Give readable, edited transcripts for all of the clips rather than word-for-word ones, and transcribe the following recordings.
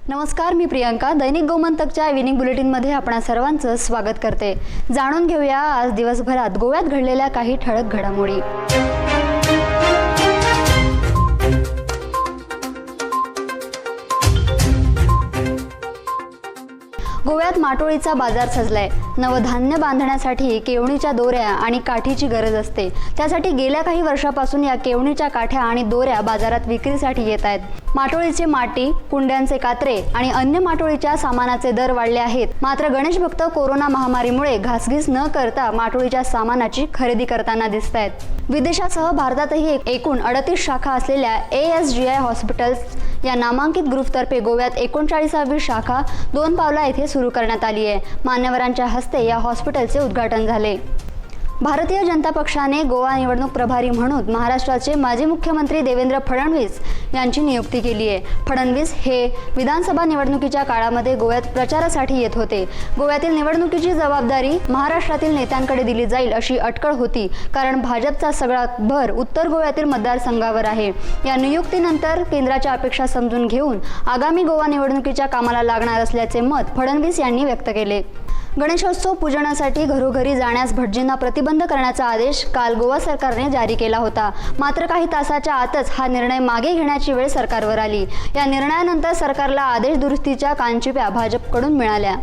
नमस्कार, मी प्रियंका. दैनिक गोमंतकच्या इव्हिनिंग बुलेटिनमध्ये आपणा सर्वांचं स्वागत करते. जाणून घेऊया आज दिवसभरात गोव्यात घडलेल्या काही ठळक घडामोडी. गोव्यात माटोळीचा बाजार सजलाय. नवधान्य बांधण्यासाठी केवणीच्या दोऱ्या आणि काठीची गरज असते. त्यासाठी गेल्या काही वर्षापासून या केवणीच्या काठ्या आणि दोऱ्या बाजारात विक्रीसाठी येत आहेत. माटोळीचे माटी, कुंड्यांचे कात्रे आणि अन्य माटोळीच्या सामानाचे दर वाढले आहेत. मात्र गणेश भक्त कोरोना महामारीमुळे घासघीस न करता माटोळीच्या सामानाची खरेदी करताना दिसत आहेत. विदेशासह भारतातही एकूण 38 शाखा असलेल्या ASGI हॉस्पिटल्स या नामांकित ग्रुपतर्फे गोव्यात 39वी शाखा 2 पावला येथे सुरू करण्यात आली आहे. मान्यवरांच्या हस्ते या हॉस्पिटलचे उद्घाटन झाले. भारतीय जनता पक्षाने गोवा निवडणूक प्रभारी म्हणून महाराष्ट्राचे माजी मुख्यमंत्री देवेंद्र फडणवीस यांची नियुक्ती केली आहे. फडणवीस हे विधानसभा निवडणुकीच्या काळामध्ये गोव्यात प्रचारासाठी येत होते. गोव्यातील निवडणुकीची जबाबदारी महाराष्ट्रातील नेत्यांकडे दिली जाईल अशी अटकळ होती, कारण भाजपचा सगळा भर उत्तर गोव्यातील मतदारसंघावर आहे. या नियुक्तीनंतर केंद्राच्या अपेक्षा समजून घेऊन आगामी गोवा निवडणुकीच्या कामाला लागणार असल्याचे मत फडणवीस यांनी व्यक्त केले. गणेशोत्सव पूजनासाठी घरोघरी जाण्यास भटजींना प्रतिबंध करण्याचा आदेश काल गोवा सरकारने जारी केला होता. मात्र काही तासाच्या आतच हा निर्णय मागे घेण्याची वेळ सरकारवर आली. या निर्णयानंतर सरकारला आदेश दुरुस्तीच्या कानचिप्या भाजपकडून मिळाल्या.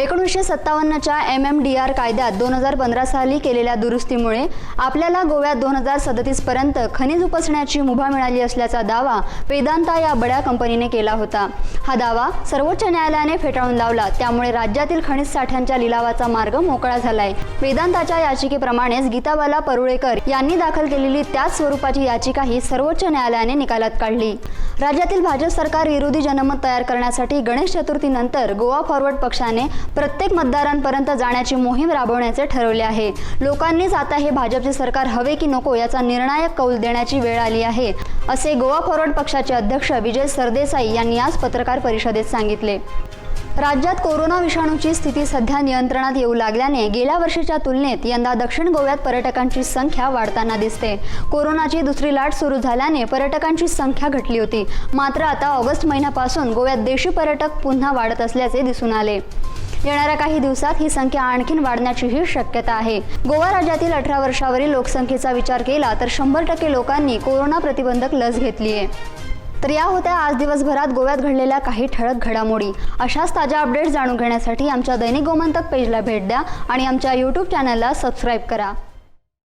1957च्या MMDR कायद्यात 2015 साली केलेल्या दुरुस्तीमुळे आपल्याला गोव्यात 2037 पर्यंत खनिज उपसण्याची मुभा मिळाली असल्याचा दावा वेदांता या बड्या कंपनीने केला होता. हा दावा सर्वोच्च न्यायालयाने फेटाळून लावला. त्यामुळे राज्यातील खनिज साठ्यांच्या लिलावाचा मार्ग मोकळा झालाय. वेदांताच्या याचिकेप्रमाणेच गीताबाला परुळेकर यांनी दाखल केलेली त्याच स्वरूपाची याचिकाही सर्वोच्च न्यायालयाने निकालात काढली. राज्यातील भाजप सरकार विरोधी जनमत तयार करण्यासाठी गणेश चतुर्थीनंतर गोवा फॉरवर्ड पक्षाने प्रत्येक मतदारांपर्यंत जाण्याची मोहीम राबवण्याचे ठरवले आहे. लोकांनीच आता हे भाजपचे सरकार हवे की नको याचा निर्णायक कौल देण्याची वेळ आली आहे, असे गोवा फॉरवर्ड पक्षाचे अध्यक्ष विजय सरदेसाई यांनी आज पत्रकार परिषदेत सांगितले. राज्यात कोरोना विषाणूची स्थिती सध्या नियंत्रणात येऊ लागल्याने गेल्या वर्षीच्या तुलनेत यंदा दक्षिण गोव्यात पर्यटकांची संख्या वाढताना दिसते. कोरोनाची दुसरी लाट सुरू झाल्याने पर्यटकांची संख्या घटली होती. मात्र आता ऑगस्ट महिन्यापासून गोव्यात देशी पर्यटक पुन्हा वाढत असल्याचे दिसून आले. येणाऱ्या काही दिवसात ही संख्या आणखीन वाढण्याचीही शक्यता आहे. गोवा राज्यातील 18 वर्षावरील लोकसंख्येचा विचार केला तर 100% लोकांनी कोरोना प्रतिबंधक लस घेतली आहे. तर या होत्या आज दिवसभरात गोव्यात घडलेल्या काही ठळक घडामोडी. अशाच ताज्या अपडेट्स जाणून घेण्यासाठी आमच्या दैनिक गोमंतक पेजला भेट द्या आणि आमच्या YouTube चॅनलला सबस्क्राईब करा.